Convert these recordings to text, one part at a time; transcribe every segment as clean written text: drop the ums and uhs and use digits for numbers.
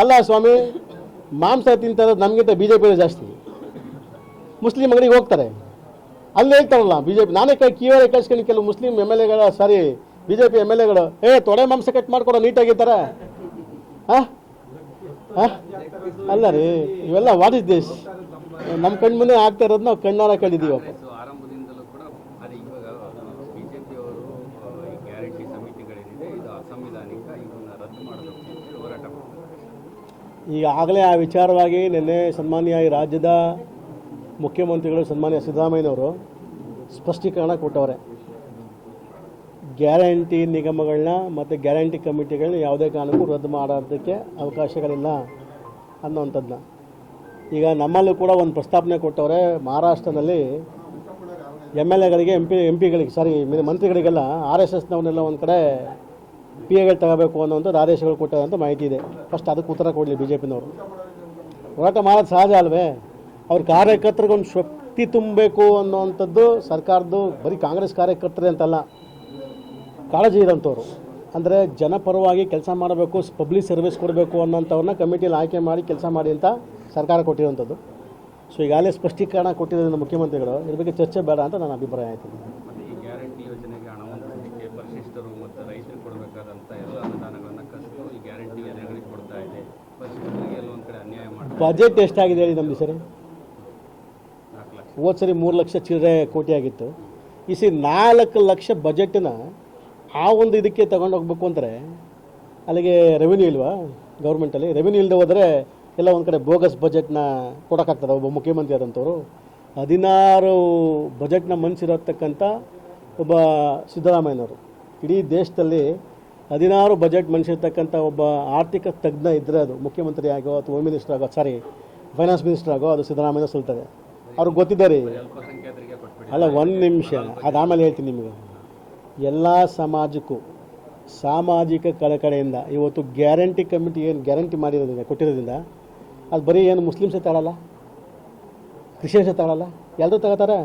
ಅಲ್ಲ ಸ್ವಾಮಿ, ಮಾಂಸ ತಿಂತಾರೆ ನಮಗಿಂತ BJP ಜಾಸ್ತಿ. ಮುಸ್ಲಿಂ ಅಂಗಡಿಗೆ ಹೋಗ್ತಾರೆ, ಅಲ್ಲಿ ಹೇಳ್ತಾರಲ್ಲ BJP. ನಾನೇ ಕಿವಿಯೊಳಗೆ ಕಳ್ಸ್ಕೊಂಡು ಕೆಲವು ಮುಸ್ಲಿಂ MLA ಸಾರಿ BJP MLAಗಳು ತೊಡೆ ಮಾಂಸ ಕಟ್ ಮಾಡ್ಕೊಡೋ ನೀಟಾಗಿರ್ತಾರೆ. ಅಲ್ಲ ರೀ, ಇವೆಲ್ಲ ವಾಟ್ ಇಸ್ ದಿಸ್? ನಮ್ಮ ಕಣ್ಣು ಮುಂದೆ ಆಗ್ತಾ ಇರೋದು ನಾವು ಕಣ್ಣಾರ ಕಂಡಿದ್ದೀವಿ. ಆರಂಭದಿಂದಲೂ ಕೂಡ ಅದೇ ಇವಾಗ ಬಿಜೆಪಿ ಅವರು ಗ್ಯಾರಂಟಿ ಸಮಿತಿಗಳೇನಿದೆ ಇದು ಅಸಂವಿಧಾನಿಕ, ಇದನ್ನ ರದ್ದು ಮಾಡಬೇಕು ಅಂತ ಹೋರಾಟ ಮಾಡ್ತಾರೆ. ಈಗಾಗಲೇ ಆ ವಿಚಾರವಾಗಿ ನಿನ್ನೆ ಸನ್ಮಾನ್ಯ ಈ ರಾಜ್ಯದ ಮುಖ್ಯಮಂತ್ರಿಗಳು ಸನ್ಮಾನ್ಯ ಸಿದ್ದರಾಮಯ್ಯನವರು ಸ್ಪಷ್ಟೀಕರಣ ಕೊಟ್ಟವ್ರೆ. ಗ್ಯಾರಂಟಿ ನಿಗಮಗಳನ್ನ ಮತ್ತು ಗ್ಯಾರಂಟಿ ಕಮಿಟಿಗಳನ್ನ ಯಾವುದೇ ಕಾರಣಕ್ಕೂ ರದ್ದು ಮಾಡೋದಕ್ಕೆ ಅವಕಾಶಗಳಿಲ್ಲ ಅನ್ನೋವಂಥದ್ದನ್ನ ಈಗ ನಮ್ಮಲ್ಲೂ ಕೂಡ ಒಂದು ಪ್ರಸ್ತಾವನೆ ಕೊಟ್ಟವ್ರೆ. ಮಹಾರಾಷ್ಟ್ರದಲ್ಲಿ MLAಗಳಿಗೆ MP ಗಳಿಗೆ ಸಾರಿ ಮಂತ್ರಿಗಳಿಗೆಲ್ಲ RSSನವನ್ನೆಲ್ಲ ಒಂದು ಕಡೆ PAಗಳು ತಗೋಬೇಕು ಅನ್ನೋಂಥದ್ದು ಆದೇಶಗಳು ಕೊಟ್ಟರೆ ಅಂತ ಮಾಹಿತಿ ಇದೆ. ಫಸ್ಟ್ ಅದಕ್ಕೆ ಉತ್ತರ ಕೊಡಲಿ BJPನವರು. ಹೋರಾಟ ಮಾಡೋದು ಸಹಜ ಅಲ್ವೇ? ಅವ್ರ ಕಾರ್ಯಕರ್ತರಿಗೊಂದು ಶಕ್ತಿ ತುಂಬಬೇಕು ಅನ್ನೋವಂಥದ್ದು ಸರ್ಕಾರದ್ದು. ಬರೀ ಕಾಂಗ್ರೆಸ್ ಕಾರ್ಯಕರ್ತರೇ ಅಂತಲ್ಲ, ಕಾಳಜಿ ಇರೋಂಥವ್ರು, ಅಂದರೆ ಜನಪರವಾಗಿ ಕೆಲಸ ಮಾಡಬೇಕು, ಪಬ್ಲಿಕ್ ಸರ್ವಿಸ್ ಕೊಡಬೇಕು ಅನ್ನೋಂಥವ್ರನ್ನ ಕಮಿಟಿಯಲ್ಲಿ ಆಯ್ಕೆ ಮಾಡಿ ಕೆಲಸ ಮಾಡಿ ಅಂತ ಸರ್ಕಾರ ಕೊಟ್ಟಿರೋಂಥದ್ದು. ಸೊ ಈಗಾಗಲೇ ಸ್ಪಷ್ಟೀಕರಣ ಕೊಟ್ಟಿರೋದ್ರಿಂದ ಮುಖ್ಯಮಂತ್ರಿಗಳು ಇದ್ರ ಬಗ್ಗೆ ಚರ್ಚೆ ಬೇಡ ಅಂತ ನನ್ನ ಅಭಿಪ್ರಾಯ ಆಯಿತು. ಮತ್ತು ಈ ಗ್ಯಾರಂಟಿ ಯೋಜನೆಗೆ ಹಣವನ್ನು ಕೊಡಲಿಕ್ಕೆ ಪರಿಶಿಷ್ಟರು ಮತ್ತು ರೈತರು ಕೊಡಬೇಕಾದಂಥ ಎಲ್ಲ ಅನುದಾನಗಳನ್ನು ಕಸಿದು ಈ ಗ್ಯಾರಂಟಿ ಯೋಜನೆಗಳಿಗೆ ಕೊಡ್ತಾ ಇದೆ. ಪರಿಶಿಷ್ಟರಿಗೆ ಎಲ್ಲೊಂದು ಕಡೆ ಅನ್ಯಾಯ ಮಾಡ್ತಾರೆ. ಬಜೆಟ್ ಎಷ್ಟಾಗಿದೆ ಹೇಳಿ ನಮ್ಮದು ಸರಿ? 4 ಲಕ್ಷ. ಹೋದ ಸರಿ 3 ಲಕ್ಷ ಚಿಲ್ಲರೆ ಕೋಟಿ ಆಗಿತ್ತು. ಈ ಸರಿ 4 ಲಕ್ಷ ಬಜೆಟನ್ನ ಆ ಒಂದು ಇದಕ್ಕೆ ತಗೊಂಡು ಹೋಗ್ಬೇಕು ಅಂದರೆ ಅಲ್ಲಿಗೆ ರೆವಿನ್ಯೂ ಇಲ್ವಾ? ಗೌರ್ಮೆಂಟಲ್ಲಿ ರೆವಿನ್ಯೂ ಇಲ್ಲದೆ ಹೋದರೆ ಎಲ್ಲ ಒಂದು ಕಡೆ ಬೋಗಸ್ ಬಜೆಟ್ನ ಕೊಡೋಕ್ಕಾಗ್ತದೆ ಒಬ್ಬ ಮುಖ್ಯಮಂತ್ರಿ ಆದಂಥವ್ರು? 16 ಬಜೆಟ್ನ ಮನ್ಸಿರತಕ್ಕಂಥ ಒಬ್ಬ ಸಿದ್ದರಾಮಯ್ಯನವರು ಇಡೀ ದೇಶದಲ್ಲಿ 16 ಬಜೆಟ್ ಮನ್ಸಿರ್ತಕ್ಕಂಥ ಒಬ್ಬ ಆರ್ಥಿಕ ತಜ್ಞ ಇದ್ದರೆ ಅದು ಮುಖ್ಯಮಂತ್ರಿ ಆಗೋ ಅಥವಾ ಹೋಮ್ ಮಿನಿಸ್ಟರ್ ಆಗೋ ಸಾರಿ ಫೈನಾನ್ಸ್ ಮಿನಿಸ್ಟರ್ ಆಗೋ ಅದು ಸಿದ್ದರಾಮಯ್ಯ ಸಲ್ತದೆ. ಅವ್ರಿಗೆ ಗೊತ್ತಿದ್ದಾರೆ. ಅಲ್ಪಸಂಖ್ಯಾತರಿಗೆ ಕೊಟ್ಬಿಡಿ. ಅಲ್ಲ, ಒಂದು ನಿಮಿಷ, ಅದಾಮೇಲೆ ಹೇಳ್ತೀನಿ ನಿಮಗೆ. ಎಲ್ಲ ಸಮಾಜಕ್ಕೂ ಸಾಮಾಜಿಕ ಕಳಕಳೆಯಿಂದ ಇವತ್ತು ಗ್ಯಾರಂಟಿ ಕಮಿಟಿ ಏನು ಗ್ಯಾರಂಟಿ ಮಾಡಿರೋದ್ರಿಂದ ಕೊಟ್ಟಿರೋದ್ರಿಂದ ಅದು ಬರೀ ಏನು ಮುಸ್ಲಿಮ್ಸೇ ತಗೊಳ್ಳಲ್ಲ, ಕ್ರಿಶ್ಚಿಯನ್ಸೇ ತಗೊಳ್ಳಲ್ಲ, ಎಲ್ಲರೂ ತಗೋತಾರೆ.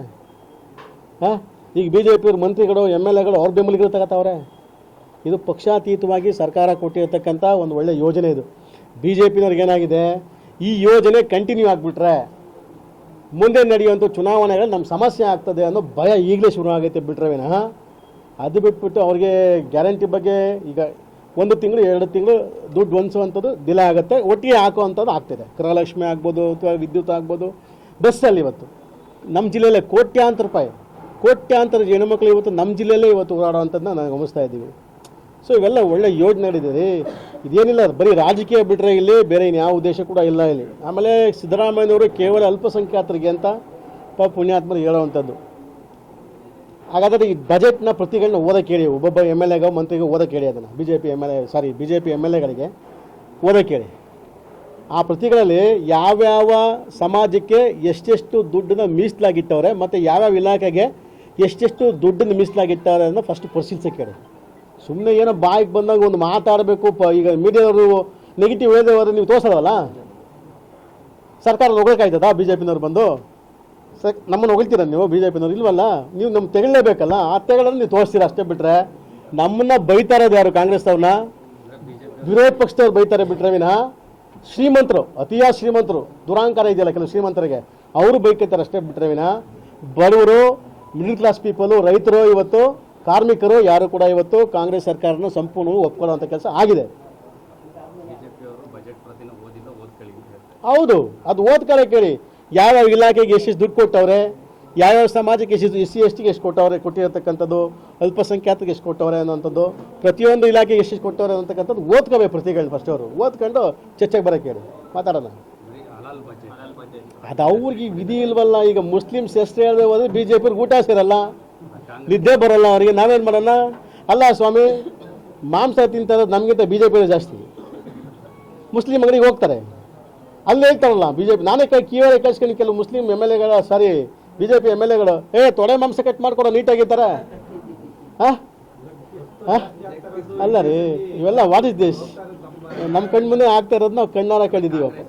ಈಗ BJP ಮಂತ್ರಿಗಳು MLAಗಳು ಅವ್ರ ಬೆಂಬಲಿಗರು ತಗೋತಾವ್ರೆ. ಇದು ಪಕ್ಷಾತೀತವಾಗಿ ಸರ್ಕಾರ ಕೊಟ್ಟಿರತಕ್ಕಂಥ ಒಂದು ಒಳ್ಳೆಯ ಯೋಜನೆ. ಇದು BJPನವ್ರಿಗೆ ಏನಾಗಿದೆ, ಈ ಯೋಜನೆ ಕಂಟಿನ್ಯೂ ಆಗಿಬಿಟ್ರೆ ಮುಂದೆ ನಡೆಯುವಂಥ ಚುನಾವಣೆಗಳು ನಮ್ಮ ಸಮಸ್ಯೆ ಆಗ್ತದೆ ಅನ್ನೋ ಭಯ ಈಗಲೇ ಶುರು ಆಗೈತೆ ಬಿಟ್ರೆ ವಿನಃ ಅದು ಬಿಟ್ಬಿಟ್ಟು ಅವ್ರಿಗೆ ಗ್ಯಾರಂಟಿ ಬಗ್ಗೆ ಈಗ 1 ತಿಂಗಳು 2 ತಿಂಗಳು ದುಡ್ಡು ಹೊಂದಿಸುವಂಥದ್ದು ಡಿಲೇ ಆಗುತ್ತೆ, ಒಟ್ಟಿಗೆ ಹಾಕುವಂಥದ್ದು ಆಗ್ತಿದೆ. ಗೃಹಲಕ್ಷ್ಮಿ ಆಗ್ಬೋದು ಅಥವಾ ವಿದ್ಯುತ್ ಆಗ್ಬೋದು. ಬಸ್ಸಲ್ಲಿ ಇವತ್ತು ನಮ್ಮ ಜಿಲ್ಲೆಯಲ್ಲೇ ಕೋಟ್ಯಾಂತರ ಹೆಣ್ಣುಮಕ್ಳು ಇವತ್ತು ನಮ್ಮ ಜಿಲ್ಲೆಯಲ್ಲೇ ಇವತ್ತು ಓಡಾಡುವಂಥದ್ದನ್ನ ನಾವು ಗಮನಿಸ್ತಾ ಇದ್ದೀವಿ. ಸೊ ಇವೆಲ್ಲ ಒಳ್ಳೆ ಯೋಜನೆಗಳಿದೆ. ಇದೇನಿಲ್ಲ ಬರೀ ರಾಜಕೀಯ ಬಿಟ್ಟರೆ ಇಲ್ಲಿ ಬೇರೆ ಇನ್ಯಾವ ಉದ್ದೇಶ ಕೂಡ ಇಲ್ಲ ಇಲ್ಲಿ. ಆಮೇಲೆ ಸಿದ್ದರಾಮಯ್ಯನವರು ಕೇವಲ ಅಲ್ಪಸಂಖ್ಯಾತರಿಗೆ ಅಂತ ಪುಣ್ಯಾತ್ಮರು ಹೇಳೋವಂಥದ್ದು. ಹಾಗಾದರೆ ಈ ಬಜೆಟ್ನ ಪ್ರತಿಗಳನ್ನ ಓದಕ್ಕೆ ಹೇಳಿ, ಒಬ್ಬೊಬ್ಬ MLAಗೋ ಮಂತ್ರಿಗೂ ಓದಕ್ಕೆ ಹೇಳಿ, ಅದನ್ನು BJP MLAಗಳಿಗೆ ಓದಕ್ಕೆ ಹೇಳಿ. ಆ ಪ್ರತಿಗಳಲ್ಲಿ ಯಾವ್ಯಾವ ಸಮಾಜಕ್ಕೆ ಎಷ್ಟೆಷ್ಟು ದುಡ್ಡನ್ನ ಮೀಸಲಾಗಿಟ್ಟವ್ರೆ ಮತ್ತು ಯಾವ್ಯಾವ ಇಲಾಖೆಗೆ ಎಷ್ಟೆಷ್ಟು ದುಡ್ಡನ್ನು ಮೀಸಲಾಗಿಟ್ಟವ್ರೆ ಅನ್ನೋ ಫಸ್ಟ್ ಪರಿಶೀಲಿಸಕ್ಕೆ ಹೇಳಿ. ಸುಮ್ಮನೆ ಏನೋ ಬಾಯಿಗೆ ಬಂದಾಗ ಒಂದು ಮಾತಾಡಬೇಕು. ಈಗ ಮೀಡಿಯಾದವರು ನೆಗೆಟಿವ್ ಹೇಳಿದ್ರೆ ಹೋದರೆ ನೀವು ತೋರಿಸೋದಲ್ಲ, ಸರ್ಕಾರ ಹೊಗಳಕ್ಕಾಯ್ತದಾ? BJPನವ್ರು ಬಂದು ನಮ್ಮನ್ನು ಹೊಗಳ್ತೀರ ನೀವು? BJPನವ್ರು ಇಲ್ವಲ್ಲ, ನೀವು ನಮ್ಮ ತೆಗಳಲೇಬೇಕಲ್ಲ. ಆ ತೆಗಳನ್ನು ನೀವು ತೋರಿಸ್ತೀರ ಅಷ್ಟೇ. ಬಿಟ್ಟರೆ ನಮ್ಮನ್ನ ಬೈತಾ ಇರೋದು ಯಾರು? ಕಾಂಗ್ರೆಸ್ನವ್ರನ್ನ, ವಿರೋಧ ಪಕ್ಷದವ್ರು ಬೈತಾರೆ ಬಿಟ್ರೆ ವಿನಃ ಶ್ರೀಮಂತರು, ಅತಿಯಾದ ಶ್ರೀಮಂತರು, ದುರಾಂಕಾರ ಇದೆಯಲ್ಲ ಕೆಲವು ಶ್ರೀಮಂತರಿಗೆ, ಅವರು ಬೈಕೈತಾರೆ ಅಷ್ಟೇ. ಬಿಟ್ರೆ ವಿನಃ ಬಡವರು, ಮಿಡಲ್ ಕ್ಲಾಸ್ ಪೀಪಲು, ರೈತರು, ಇವತ್ತು ಕಾರ್ಮಿಕರು ಯಾರು ಕೂಡ ಇವತ್ತು ಕಾಂಗ್ರೆಸ್ ಸರ್ಕಾರನ ಸಂಪೂರ್ಣ ಒಪ್ಕೊಳ್ಳುವಂಥ ಕೆಲಸ ಆಗಿದೆ. ಹೌದು, ಅದು ಓದ್ಕೊಳ್ಳೋಕೆ ಹೇಳಿ. ಯಾವ್ಯಾವ ಇಲಾಖೆಗೆ ಎಷ್ಟೆಷ್ಟು ದುಡ್ಡು ಕೊಟ್ಟವ್ರೆ, ಯಾವ್ಯಾವ ಸಮಾಜಕ್ಕೆ ಎಷ್ಟು SC ST ಎಷ್ಟು ಕೊಟ್ಟವ್ರೆ, ಕೊಟ್ಟಿರತಕ್ಕಂಥದ್ದು ಅಲ್ಪಸಂಖ್ಯಾತರಿಗೆ ಎಷ್ಟು ಕೊಟ್ಟವ್ರೆ ಅನ್ನೋಂಥದ್ದು, ಪ್ರತಿಯೊಂದು ಇಲಾಖೆಗೆ ಎಷ್ಟೆಷ್ಟು ಕೊಟ್ಟವ್ರೆ ಅನ್ನತಕ್ಕಂಥದ್ದು ಓದ್ಕೋಬೇಕು ಪ್ರತಿಗಳು. ಫಸ್ಟ್ ಅವರು ಓದ್ಕೊಂಡು ಚರ್ಚೆಗೆ ಬರೋಕ್ಕೆ ಹೇಳಿ, ಮಾತಾಡೋಣ. ಅದು ಅವ್ರಿಗೆ ವಿಧಿ ಇಲ್ವಲ್ಲ. ಈಗ ಮುಸ್ಲಿಮ್ಸ್ ಎಷ್ಟು ಹೇಳಿದ್ರೆ ಹೋದ್ರೆ BJPಗೆ ಊಟ ಸೇರಲ್ಲ, ನಿದ್ದೆ ಬರೋಲ್ಲ ಅವರಿಗೆ. ನಾವೇನು ಮಾಡೋಣ? ಅಲ್ಲ ಸ್ವಾಮಿ, ಮಾಂಸ ತಿಂತಾರೆ ನಮಗಿಂತ BJP ಜಾಸ್ತಿ. ಮುಸ್ಲಿಂ ಅಂಗಡಿಗೆ ಹೋಗ್ತಾರೆ, ಅಲ್ಲಿ ಹೇಳ್ತಾರಲ್ಲ BJP. ನಾನೇ ಕಿವಿಯೊಳಗೆ ಕಳ್ಸ್ಕೊಂಡು ಕೆಲವು ಮುಸ್ಲಿಂ MLAಗಳ ಸಾರಿ BJP MLAಗಳು ತೊಡೆ ಮಾಂಸ ಕಟ್ ಮಾಡ್ಕೊಡೋ ನೀಟಾಗಿರ್ತಾರೆ. ಅಲ್ಲ ರೀ, ಇವೆಲ್ಲ ವಾಟ್ ಇಸ್ ದಿಸ್? ನಮ್ಮ ಕಣ್ಣು ಮುಂದೆ ಆಗ್ತಾ ಇರೋದು ನಾವು ಕಣ್ಣಾರ ಕಂಡಿದ್ದೀವಪ್ಪ.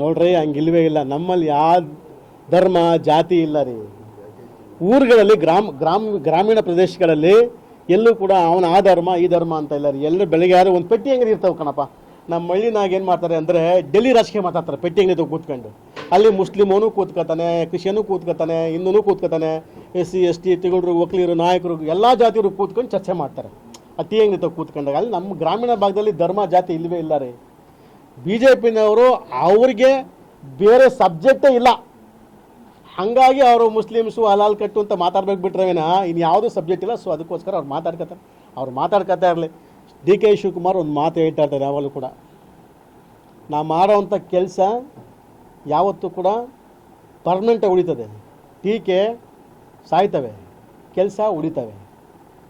ನೋಡ್ರಿ, ಹಂಗಿಲ್ವೇ ಇಲ್ಲ. ನಮ್ಮಲ್ಲಿ ಯಾವ ಧರ್ಮ ಜಾತಿ ಇಲ್ಲ ರೀ. ಊರುಗಳಲ್ಲಿ ಗ್ರಾಮೀಣ ಪ್ರದೇಶಗಳಲ್ಲಿ ಎಲ್ಲೂ ಕೂಡ ಅವನ ಆ ಧರ್ಮ ಈ ಧರ್ಮ ಅಂತ ಇಲ್ಲ ರೀ. ಎಲ್ಲರೂ ಬೆಳಗ್ಗೆ ಯಾರು ಒಂದು ಪೆಟ್ಟಿ ಅಂಗಡಿ ಇರ್ತಾವೆ ಕಣಪ್ಪ. ನಮ್ಮ ಹಳ್ಳಿನಾಗ ಏನು ಮಾಡ್ತಾರೆ ಅಂದರೆ ಡೆಲ್ಲಿ ರಾಜಕೀಯ ಮಾತಾಡ್ತಾರೆ ಪೆಟ್ಟಿ ಅಂಗಡಿ ಕೂತ್ಕೊಂಡು. ಅಲ್ಲಿ ಮುಸ್ಲಿಮನು ಕೂತ್ಕೊತಾನೆ, ಕ್ರಿಶ್ಚಿಯನು ಕೂತ್ಕೊತಾನೆ, ಹಿಂದೂ ಕೂತ್ಕೊತಾನೆ, SC ST ತಿಗಳರು, ವಕೀಲರು, ನಾಯಕರು ಎಲ್ಲ ಜಾತಿಯವರು ಕೂತ್ಕೊಂಡು ಚರ್ಚೆ ಮಾಡ್ತಾರೆ ಆ ಟೀ ಅಂಗಡಿ ಕೂತ್ಕೊಂಡಾಗ. ಅಲ್ಲಿ ನಮ್ಮ ಗ್ರಾಮೀಣ ಭಾಗದಲ್ಲಿ ಧರ್ಮ ಜಾತಿ ಇಲ್ಲವೇ ಇಲ್ಲ ರೀ. BJPನವರು ಅವ್ರಿಗೆ ಬೇರೆ ಸಬ್ಜೆಕ್ಟೇ ಇಲ್ಲ, ಹಾಗಾಗಿ ಅವರು ಮುಸ್ಲಿಮ್ಸು ಹಲಾಲ್ ಕಟ್ಟು ಅಂತ ಮಾತಾಡ್ಬೇಕು ಬಿಟ್ರವೇನ ಇನ್ನು ಯಾವುದೂ ಸಬ್ಜೆಕ್ಟ್ ಇಲ್ಲ. ಸೊ ಅದಕ್ಕೋಸ್ಕರ ಅವ್ರು ಮಾತಾಡ್ಕೊತಾ ಇರಲಿ. DK ಶಿವಕುಮಾರ್ ಒಂದು ಮಾತು ಹೇಳ್ತಾ ಇರ್ತಾರೆ ಯಾವಾಗಲೂ ಕೂಡ, ನಾ ಮಾಡೋವಂಥ ಕೆಲಸ ಯಾವತ್ತೂ ಕೂಡ ಪರ್ಮನೆಂಟಾಗಿ ಉಳಿತದೆ. ಟೀಕೆ ಸಾಯ್ತವೆ, ಕೆಲಸ ಉಳಿತವೆ.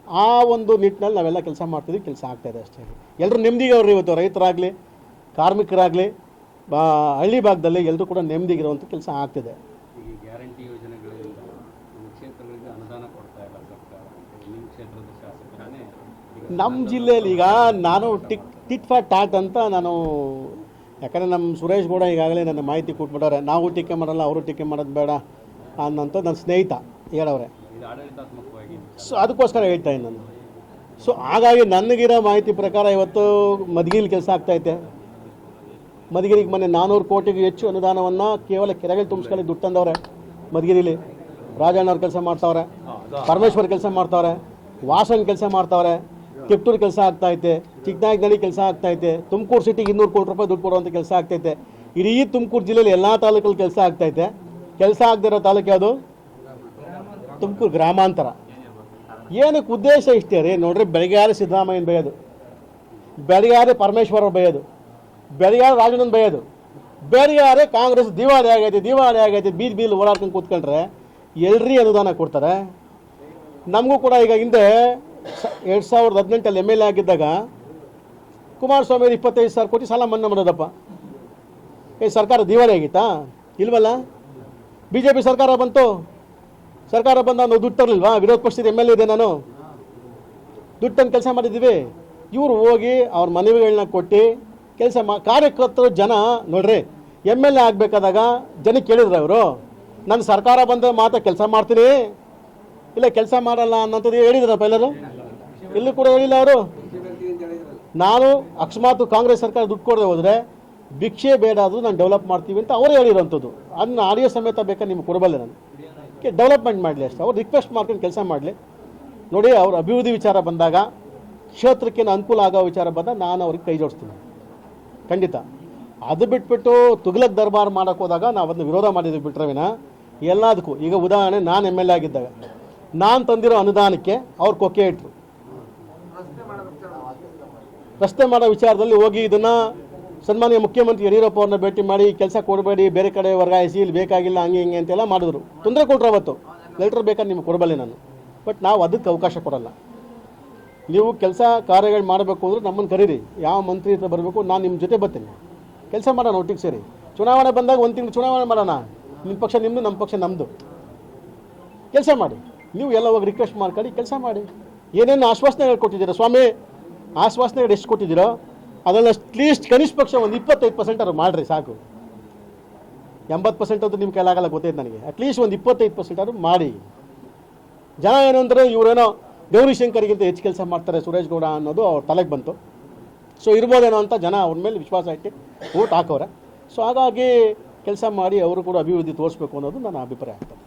ಆ ಒಂದು ನಿಟ್ಟಿನಲ್ಲಿ ನಾವೆಲ್ಲ ಕೆಲಸ ಮಾಡ್ತಿದ್ವಿ, ಕೆಲಸ ಆಗ್ತಾಯಿದೆ ಅಷ್ಟೇ. ಎಲ್ಲರೂ ನೆಮ್ಮದಿಗೆ ಅವ್ರು ಇವತ್ತು ರೈತರಾಗಲಿ, ಕಾರ್ಮಿಕರಾಗಲಿ, ಹಳ್ಳಿ ಭಾಗದಲ್ಲಿ ಎಲ್ಲರೂ ಕೂಡ ನೆಮ್ಮದಿಗಿರುವಂಥ ಕೆಲಸ ಆಗ್ತಿದೆ. ಈ ಗ್ಯಾರಂಟಿ ಯೋಜನೆಗಳಿಂದ ನಮ್ಮ ಕ್ಷೇತ್ರಗಳಿಗೆ ಅನುದಾನ ಕೊಡ್ತಾ ಇಲ್ಲ ಸರ್ಕಾರ. ನಿಮ್ಮ ಕ್ಷೇತ್ರದ ಶಾಸಕರೇ ನಮ್ಮ ಜಿಲ್ಲೆಯಲ್ಲಿ ಈಗ ನಾನು ಟಿಟ್ ಫಾರ್ ಟಾಟ್ ಅಂತ ನಾನು, ಯಾಕಂದರೆ ನಮ್ಮ ಸುರೇಶ್ ಗೌಡ ಈಗಾಗಲೇ ನನ್ನ ಮಾಹಿತಿ ಕೊಟ್ಬಿಟ್ಟವ್ರೆ. ನಾವು ಟೀಕೆ ಮಾಡಲ್ಲ, ಅವರು ಟೀಕೆ ಮಾಡೋದು ಬೇಡ ಅನ್ನೋಂಥ ನನ್ನ ಸ್ನೇಹಿತ ಹೇಳವ್ರೆ. ಇದು ಆಡಳಿತಾತ್ಮಕವಾಗಿ ಸೊ ಅದಕ್ಕೋಸ್ಕರ ಹೇಳ್ತಾ ಇದ್ದೀನಿ ನಾನು. ಸೊ ಹಾಗಾಗಿ ನನಗಿರೋ ಮಾಹಿತಿ ಪ್ರಕಾರ ಇವತ್ತು ಮಧುಗಿರಿಲಿ ಕೆಲಸ ಆಗ್ತಾಯಿದೆ. ಮಧುಗಿರಿಗೆ ಮೊನ್ನೆ 400 ಕೋಟಿಗೂ ಹೆಚ್ಚು ಅನುದಾನವನ್ನು ಕೇವಲ ಕೆರೆಗಳು ತುಂಬಿಸ್ಕೊಳ್ಳಿ ದುಡ್ಡು ತಂದವ್ರೆ. ಮಧುಗಿರಿಲಿ ರಾಜಣ್ಣವ್ರು ಕೆಲಸ ಮಾಡ್ತಾವ್ರೆ, ಪರಮೇಶ್ವರ್ ಕೆಲಸ ಮಾಡ್ತಾವ್ರೆ, ವಾಸನ್ ಕೆಲಸ ಮಾಡ್ತಾವ್ರೆ, ತಿಪ್ಟೂರು ಕೆಲಸ ಆಗ್ತಾಯಿದೆ, ಚಿಕ್ಕನಾಯಕನಹಳ್ಳಿ ಕೆಲಸ ಆಗ್ತಾಯಿದೆ, ತುಮಕೂರು ಸಿಟಿಗೆ 200 ಕೋಟಿ ರೂಪಾಯಿ ದುಡ್ಡು ಕೊಡುವಂಥ ಕೆಲಸ ಆಗ್ತೈತೆ. ಇಡೀ ತುಮಕೂರು ಜಿಲ್ಲೆಯಲ್ಲಿ ಎಲ್ಲ ತಾಲೂಕಲ್ಲಿ ಕೆಲಸ ಆಗ್ತೈತೆ. ಕೆಲಸ ಆಗದಿರೋ ತಾಲೂಕು ಯಾವುದು? ತುಮಕೂರು ಗ್ರಾಮಾಂತರ. ಏನಕ್ಕೆ ಉದ್ದೇಶ ಇಷ್ಟೇ ರೀ ನೋಡ್ರಿ. ಬೆಳಗಾರಿ ಸಿದ್ದರಾಮಯ್ಯನ ಬೈಯೋದು, ಬೆಳಗಾರಿ ಪರಮೇಶ್ವರ ಬೈಯೋದು, ಬೆಳಗಾರಿ ರಾಜಣ್ಣನ ಬೈಯೋದು, ಬೆಳಗಾರಿ ಕಾಂಗ್ರೆಸ್ ದಿವಾಳಿ ಆಗೈತೆ ಬೀದಿ ಓಡಾಡ್ಕೊಂಡು ಕೂತ್ಕೊಂಡ್ರೆ ಎಲ್ರಿ ಅನುದಾನ ಕೊಡ್ತಾರೆ? ನಮಗೂ ಕೂಡ ಈಗ ಹಿಂದೆ 2018 MLA ಆಗಿದ್ದಾಗ ಕುಮಾರಸ್ವಾಮಿ 25,000 ಕೋಟಿ ಸಾಲ ಮನ್ನಾ ಮಾಡೋದಪ್ಪ. ಸರ್ಕಾರ ದಿವಾಳಿ ಆಗಿತ್ತಾ? ಇಲ್ವಲ್ಲ. BJP ಸರ್ಕಾರ ಬಂತು, ಸರ್ಕಾರ ಬಂದ ನಾವು ದುಡ್ಡು ತರಲಿಲ್ವಾ? ವಿರೋಧ ಪಕ್ಷದ MLA ಇದೆ ನಾನು, ದುಡ್ಡು ತಂದು ಕೆಲಸ ಮಾಡಿದ್ದೀವಿ. ಇವರು ಹೋಗಿ ಅವ್ರ ಮನವಿಗಳನ್ನ ಕೊಟ್ಟು ಕೆಲಸ ಕಾರ್ಯಕರ್ತರು ಜನ ನೋಡ್ರಿ, MLA ಆಗಬೇಕಾದಾಗ ಜನಕ್ಕೆ ಕೇಳಿದ್ರು ಅವರು, ನನ್ನ ಸರ್ಕಾರ ಬಂದ ಮಾತ್ರ ಕೆಲಸ ಮಾಡ್ತೀನಿ, ಇಲ್ಲ ಕೆಲಸ ಮಾಡಲ್ಲ ಅನ್ನೋಂಥದ್ದು ಹೇಳಿದ್ರಪ್ಪ ಎಲ್ಲರೂ? ಎಲ್ಲೂ ಕೂಡ ಹೇಳಿಲ್ಲ ಅವರು. ನಾನು ಅಕಸ್ಮಾತ್ ಕಾಂಗ್ರೆಸ್ ಸರ್ಕಾರ ದುಡ್ಡು ಕೊಡದೆ ಹೋದರೆ ಭಿಕ್ಷೆ ಬೇಡ, ಅದು ನಾನು ಡೆವಲಪ್ ಮಾಡ್ತೀವಿ ಅಂತ ಅವರೇ ಹೇಳಿರೋಂಥದ್ದು. ಅದನ್ನ ಆಡಿಯೋ ಸಮೇತ ಬೇಕಾದ್ರೆ ನಿಮ್ಗೆ ಕೊಡಬಲ್ಲೆ ನಾನು. ಡೆವಲಪ್ಮೆಂಟ್ ಮಾಡಲಿ ಅಷ್ಟೇ, ಅವ್ರು ರಿಕ್ವೆಸ್ಟ್ ಮಾಡ್ಕೊಂಡು ಕೆಲಸ ಮಾಡಲಿ. ನೋಡಿ, ಅವ್ರ ಅಭಿವೃದ್ಧಿ ವಿಚಾರ ಬಂದಾಗ, ಕ್ಷೇತ್ರಕ್ಕೆ ಅನುಕೂಲ ಆಗೋ ವಿಚಾರ ಬಂದಾಗ ನಾನು ಅವ್ರಿಗೆ ಕೈ ಜೋಡಿಸ್ತೀನಿ ಖಂಡಿತ. ಅದು ಬಿಟ್ಬಿಟ್ಟು ತುಗ್ಲಕ್ ದರ್ಬಾರ್ ಮಾಡೋಕೆ ಹೋದಾಗ ನಾವು ಅದನ್ನ ವಿರೋಧ ಮಾಡಿದ್ವಿ ಬಿಟ್ರವಿನ ಎಲ್ಲದಕ್ಕೂ. ಈಗ ಉದಾಹರಣೆ, ನಾನು MLA ಆಗಿದ್ದಾಗ ನಾನು ತಂದಿರೋ ಅನುದಾನಕ್ಕೆ ಅವ್ರು ಕೊಕ್ಕೆ ಇಟ್ಟರು. ರಸ್ತೆ ಮಾಡೋ ವಿಚಾರದಲ್ಲಿ ಹೋಗಿ ಇದನ್ನು ಸನ್ಮಾನ್ಯ ಮುಖ್ಯಮಂತ್ರಿ ಯಡಿಯೂರಪ್ಪ ಅವ್ರನ್ನ ಭೇಟಿ ಮಾಡಿ ಕೆಲಸ ಕೊಡಬೇಡಿ, ಬೇರೆ ಕಡೆ ವರ್ಗಾಯಿಸಿ, ಇಲ್ಲಿ ಬೇಕಾಗಿಲ್ಲ, ಹಂಗೆ ಹಿಂಗೆ ಅಂತೆಲ್ಲ ಮಾಡಿದ್ರು. ತೊಂದರೆ ಕೊಟ್ಟರು. ಅವತ್ತು ಲೆಟ್ರ್ ಬೇಕಾದ್ರೆ ನಿಮ್ಗೆ ಕೊಡಬಲ್ಲೆ ನಾನು. ಬಟ್ ನಾವು ಅದಕ್ಕೆ ಅವಕಾಶ ಕೊಡಲ್ಲ. ನೀವು ಕೆಲಸ ಕಾರ್ಯಗಳು ಮಾಡಬೇಕು ಅಂದರೆ ನಮ್ಮನ್ನು ಕರೀರಿ, ಯಾವ ಮಂತ್ರಿ ಹತ್ರ ಬರಬೇಕು, ನಾನು ನಿಮ್ಮ ಜೊತೆ ಬರ್ತೀನಿ, ಕೆಲಸ ಮಾಡೋಣ ಒಟ್ಟಿಗೆ ಸೇರಿ. ಚುನಾವಣೆ ಬಂದಾಗ 1 ತಿಂಗಳು ಚುನಾವಣೆ ಮಾಡೋಣ, ನಿಮ್ಮ ಪಕ್ಷ ನಿಮ್ಮದು, ನಮ್ಮ ಪಕ್ಷ ನಮ್ಮದು. ಕೆಲಸ ಮಾಡಿ. ನೀವು ಎಲ್ಲ ಹೋಗಿ ರಿಕ್ವೆಸ್ಟ್ ಮಾಡ್ಕೊಳ್ಳಿ, ಕೆಲಸ ಮಾಡಿ. ಏನೇನು ಆಶ್ವಾಸನೆಗಳು ಕೊಟ್ಟಿದ್ದೀರೋ ಸ್ವಾಮಿ, ಆಶ್ವಾಸನೆಗಳು ಎಷ್ಟು ಕೊಟ್ಟಿದ್ದೀರೋ ಅದನ್ನು ಅಟ್ಲೀಸ್ಟ್ ಕನಿಷ್ಠ ಪಕ್ಷ ಒಂದು 25% ಅವ್ರು ಮಾಡಿರಿ ಸಾಕು. 80% ಅಂತೂ ನಿಮ್ಮ ಕೈಲಾಗಲ್ಲ ಗೊತ್ತೈತೆ ನನಗೆ. ಅಟ್ಲೀಸ್ಟ್ ಒಂದು 25% ಅವ್ರು ಮಾಡಿ. ಜನ ಏನು ಅಂದರೆ ಇವರೇನೋ ಗೌರಿಶಂಕರ್ಗಿಂತ ಹೆಚ್ಚು ಕೆಲಸ ಮಾಡ್ತಾರೆ ಸುರೇಶ್ ಗೌಡ ಅನ್ನೋದು ಅವ್ರ ತಲೆಗೆ ಬಂತು. ಸೊ ಇರ್ಬೋದೇನೋ ಅಂತ ಜನ ಅವ್ರ ಮೇಲೆ ವಿಶ್ವಾಸ ಇಟ್ಟು ಓಟ್ ಹಾಕೋರೆ. ಸೊ ಹಾಗಾಗಿ ಕೆಲಸ ಮಾಡಿ ಅವರು ಕೂಡ ಅಭಿವೃದ್ಧಿ ತೋರಿಸ್ಬೇಕು ಅನ್ನೋದು ನನ್ನ ಅಭಿಪ್ರಾಯ ಆಗ್ತದೆ.